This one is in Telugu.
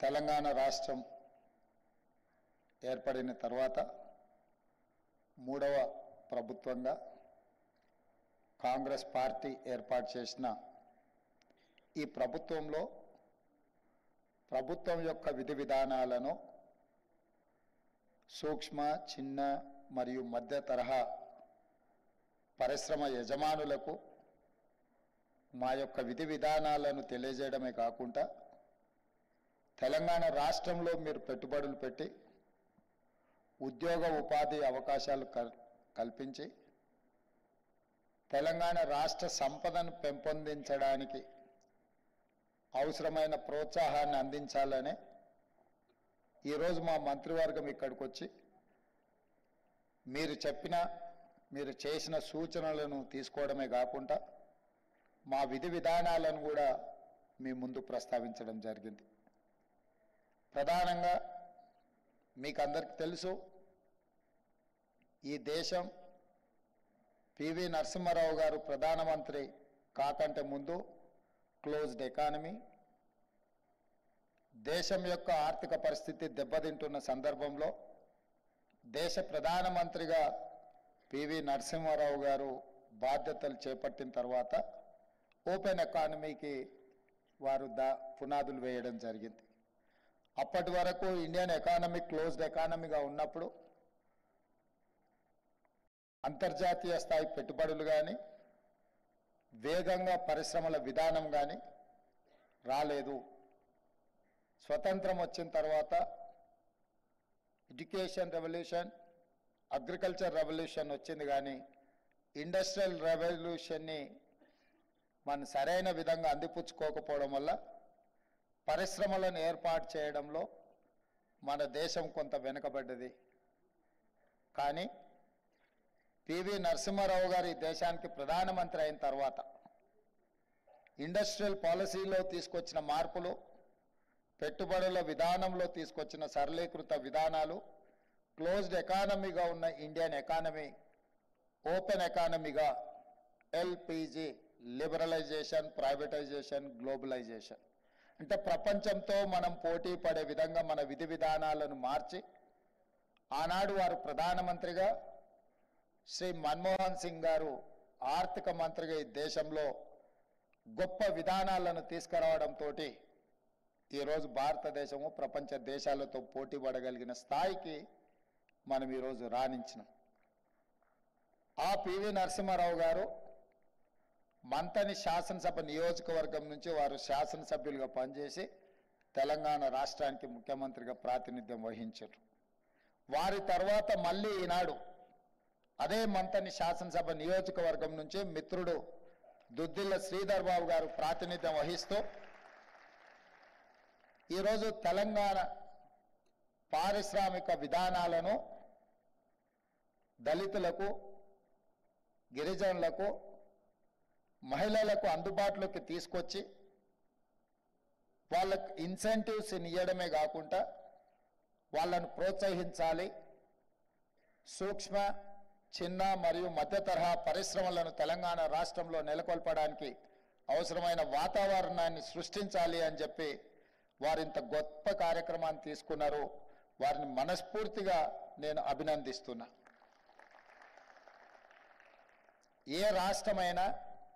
తెలంగాణ రాష్ట్రం ఏర్పడిన తర్వాత మూడవ ప్రభుత్వంగా కాంగ్రెస్ పార్టీ ఏర్పాటు చేసిన ఈ ప్రభుత్వంలో ప్రభుత్వం యొక్క విధి విధానాలను సూక్ష్మ, చిన్న మరియు మధ్య తరహా పరిశ్రమ యజమానులకు మా యొక్క విధి విధానాలను తెలియజేయడమే కాకుండా తెలంగాణ రాష్ట్రంలో మీరు పెట్టుబడులు పెట్టి ఉద్యోగ ఉపాధి అవకాశాలు కల్పించి తెలంగాణ రాష్ట్ర సంపదను పెంపొందించడానికి అవసరమైన ప్రోత్సాహాన్ని అందించాలని ఈరోజు మా మంత్రివర్గం ఇక్కడికి వచ్చి మీరు చేసిన సూచనలను తీసుకోవడమే కాకుండా మా విధి విధానాలను కూడా మీ ముందు ప్రస్తావించడం జరిగింది. ప్రధానంగా మీకు అందరికీ తెలుసు, ఈ దేశం పివి నరసింహారావు గారు ప్రధానమంత్రి కాకంటే ముందు క్లోజ్డ్ ఎకానమీ, దేశం యొక్క ఆర్థిక పరిస్థితి దెబ్బతింటున్న సందర్భంలో దేశ ప్రధానమంత్రిగా పివి నరసింహారావు గారు బాధ్యతలు చేపట్టిన తర్వాత ఓపెన్ ఎకానమీకి వారు పునాదులు వేయడం జరిగింది. అప్పటి వరకు ఇండియన్ ఎకానమీ క్లోజ్డ్ ఎకానమీగా ఉన్నప్పుడు అంతర్జాతీయ స్థాయి పెట్టుబడులు కానీ వేగంగా పరిశ్రమల విధానం కానీ రాలేదు. స్వతంత్రం వచ్చిన తర్వాత ఎడ్యుకేషన్ రెవల్యూషన్, అగ్రికల్చర్ రెవల్యూషన్ వచ్చింది, కానీ ఇండస్ట్రియల్ రెవల్యూషన్ని మనం సరైన విధంగా అందిపుచ్చుకోకపోవడం వల్ల పరిశ్రమలను ఏర్పాటు చేయడంలో మన దేశం కొంత వెనుకబడ్డది. కానీ పివి నరసింహారావు గారు ఈ దేశానికి ప్రధానమంత్రి అయిన తర్వాత ఇండస్ట్రియల్ పాలసీలో తీసుకొచ్చిన మార్పులు, పెట్టుబడుల విధానంలో తీసుకొచ్చిన సరళీకృత విధానాలు, క్లోజ్డ్ ఎకానమీగా ఉన్న ఇండియన్ ఎకానమీ ఓపెన్ ఎకానమీగా ఎల్పిజి, లిబరలైజేషన్, ప్రైవేటైజేషన్, గ్లోబలైజేషన్, అంటే ప్రపంచంతో మనం పోటీ పడే విధంగా మన విధి విధానాలను మార్చి ఆనాడు వారు ప్రధానమంత్రిగా, శ్రీ మన్మోహన్ సింగ్ గారు ఆర్థిక మంత్రిగా ఈ దేశంలో గొప్ప విధానాలను తీసుకురావడంతో ఈరోజు భారతదేశము ప్రపంచ దేశాలతో పోటీ పడగలిగిన స్థాయికి మనం ఈరోజు రాణించినాం. ఆ పివి నరసింహారావు గారు మంతని శాసనసభ నియోజకవర్గం నుంచి వారు శాసనసభ్యులుగా పనిచేసి తెలంగాణ రాష్ట్రానికి ముఖ్యమంత్రిగా ప్రాతినిధ్యం వహించారు. వారి తర్వాత మళ్ళీ ఈనాడు అదే మంతని శాసనసభ నియోజకవర్గం నుంచి మిత్రుడు దుద్దిల్ల శ్రీధర్ బాబు గారు ప్రాతినిధ్యం వహిస్తూ ఈరోజు తెలంగాణ పారిశ్రామిక విధానాలను దళితులకు, గిరిజనులకు, మహిళలకు అందుబాటులోకి తీసుకొచ్చి వాళ్ళకు ఇన్సెంటివ్స్ ఇవ్వడమే కాకుండా వాళ్ళను ప్రోత్సహించాలి. సూక్ష్మ, చిన్న మరియు మధ్య తరహా పరిశ్రమలను తెలంగాణ రాష్ట్రంలో నెలకొల్పడానికి అవసరమైన వాతావరణాన్ని సృష్టించాలి అని చెప్పి వారింత గొప్ప కార్యక్రమాన్ని తీసుకున్నారు. వారిని మనస్ఫూర్తిగా నేను అభినందిస్తున్నా. ఏ రాష్ట్రమైనా